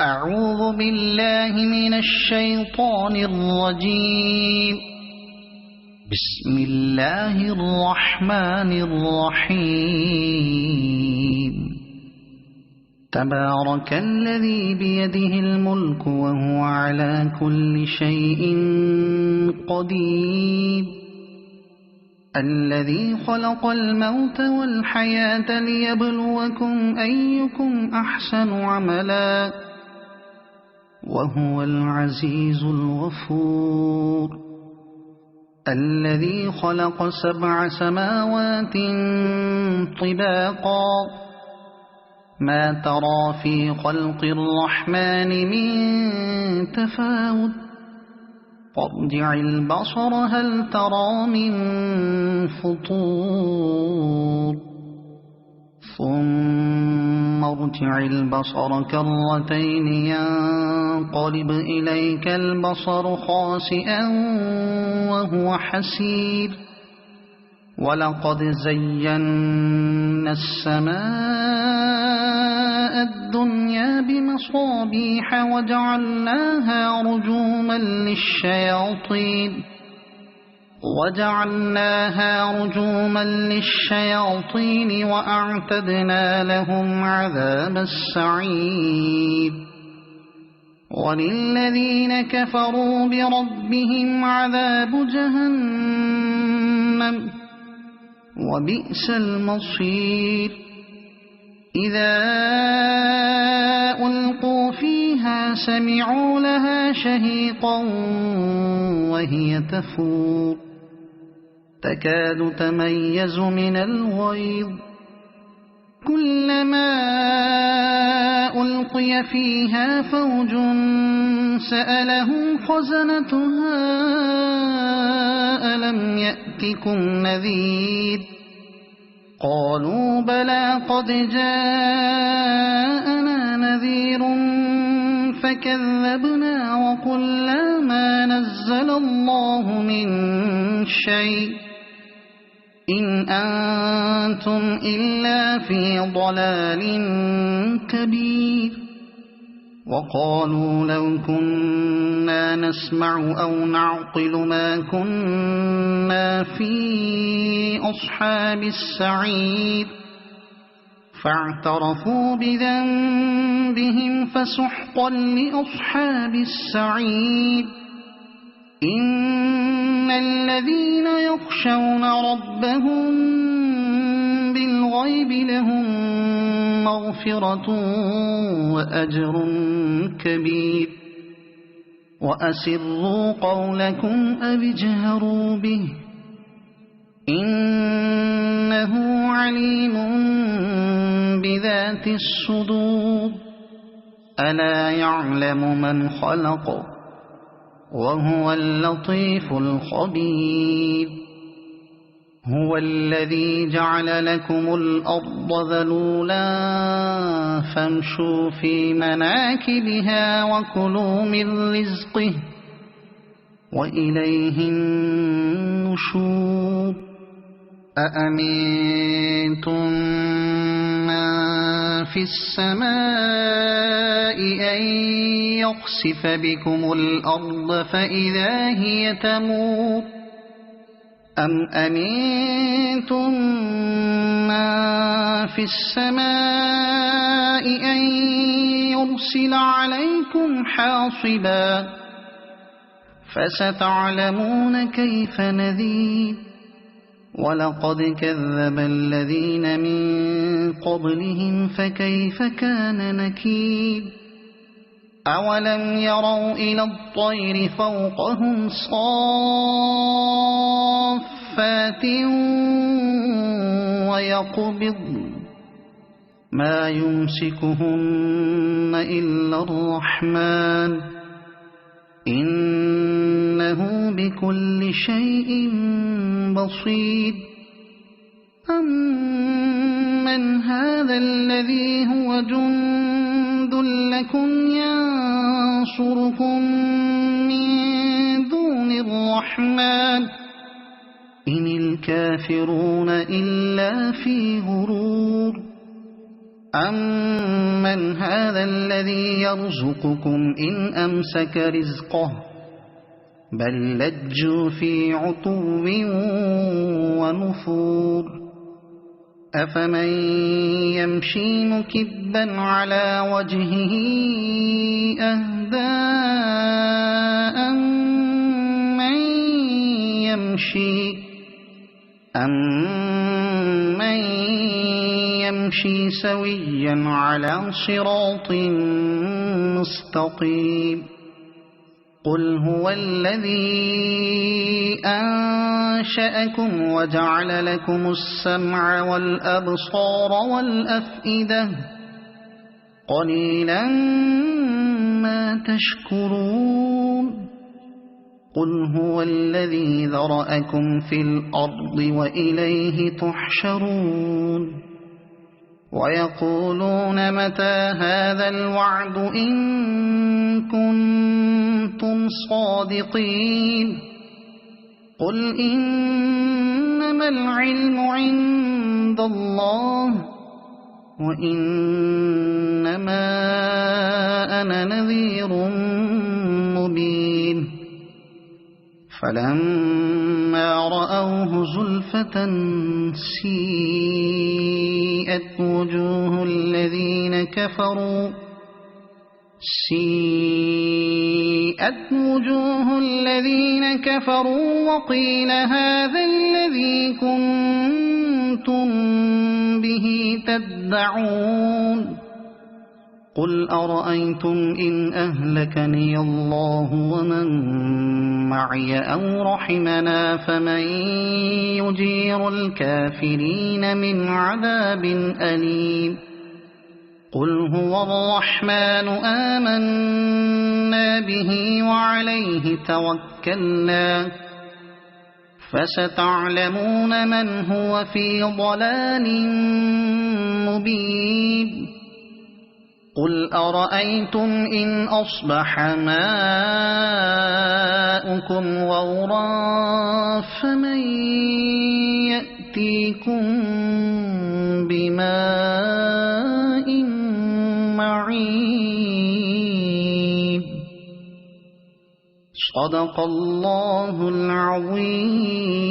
أعوذ بالله من الشيطان الرجيم. بسم الله الرحمن الرحيم. تبارك الذي بيده الملك وهو على كل شيء قدير. الذي خلق الموت والحياة ليبلوكم أيكم أحسن عملا وهو العزيز الغفور. الذي خلق 7 سماوات طباقا ما ترى في خلق الرحمن من تفاوت فارجع البصر هل ترى من فطور ثم ارجع البصر كرتين ينقلب إليك البصر خاسئا وهو حسير. ولقد زينا السماء الدنيا بمصابيح وجعلناها رجوما للشياطين وأعتدنا لهم عذاب السعير. وللذين كفروا بربهم عذاب جهنم وبئس المصير. إذا ألقوا فيها سمعوا لها شهيقا وهي تفور تكاد تميز من الغيظ. كلما ألقي فيها فوج سألهم خزنتها ألم يأتكم نذير قالوا بلى قد جاءنا نذير فكذبنا وقلنا ما نزل الله من شيء إن أنتم إلا في ضلال كبير. وقالوا لو كنا نسمع أو نعقل ما كنا في أصحاب السعير فاعترفوا بذنبهم فسحقا لأصحاب السعير. إن الذين يخشون ربهم بالغيب لهم مغفرة وأجر كبير. وأسروا قولكم أو اجهروا به إنه عليم بذات الصدور. ألا يعلم من خلق وهو اللطيف الخبير. هو الذي جعل لكم الأرض ذلولا فامشوا في مناكبها وكلوا من رزقه وإليه النشور. أأمنتم من في السماء أن يخسف بكم الأرض فإذا هي تمور أم أمنتم من في السماء أن يرسل عليكم حاصبا فستعلمون كيف نذير. ولقد كذب الذين من قبلهم فكيف كان نكير. أولم يروا إلى الطير فوقهم صافات ويقبضن ما يمسكهن إلا الرحمن إنه بكل شيء بصير. أمن هذا الذي هو جند لكم ينصركم من دون الرحمن إن الكافرون إلا في غرور. أَمَّنْ هَذَا الَّذِي يَرْزُقُكُمْ إِنْ أَمْسَكَ رِزْقَهُ بَل لَّجُّوا فِي عُتُوٍّ وَنُفُورٍ أَفَمَن يَمْشِي مُكِبًّا عَلَى وَجْهِهِ أَهْدَىٰ أَمَّن يَمْشِي سَوِيًّا عَلَى صِرَاطٍ مُّسْتَقِيمٍ قُلْ هُوَ الَّذِي أَنشَأَكُمْ وَجَعَلَ لَكُمُ السَّمْعَ وَالْأَبْصَارَ وَالْأَفْئِدَةَ قَلِيلًا مَا تَشْكُرُونَ قُلْ هُوَ الَّذِي ذَرَأَكُمْ فِي الْأَرْضِ وَإِلَيْهِ تُحْشَرُونَ وَيَقُولُونَ مَتَىٰ هَٰذَا الْوَعْدُ إِن كُنتُمْ صَادِقِينَ قُلْ إِنَّمَا الْعِلْمُ عِندَ اللَّهِ وَإِنَّمَا أَنَا نَذِيرٌ مُّبِينٌ فَلَمَّا رَأَوْهُ زُلْفَةً سِيئَتْ وُجُوهُ الَّذِينَ كَفَرُوا وَقِيلَ هَٰذَا الَّذِي كُنتُم بِهِ تَدَّعُونَ قُلْ أَرَأَيْتُمْ إِنْ أَهْلَكَنِيَ اللَّهُ وَمَن مَّعِيَ أَوْ رَحِمَنَا فَمَن يُجِيرُ الْكَافِرِينَ مِنْ عَذَابٍ أَلِيمٍ قُلْ هُوَ الرَّحْمَٰنُ آمَنَّا بِهِ وَعَلَيْهِ تَوَكَّلْنَا فَسَتَعْلَمُونَ مَنْ هُوَ فِي ضَلَالٍ مُّبِينٍ قُلْ أَرَأَيْتُمْ إِنْ أَصْبَحَ مَاؤُكُمْ غَوْرًا فَمَن يَأْتِيكُم بِمَاءٍ مَّعِينٍ صَدَقَ اللَّهُ الْعَظِيمُ.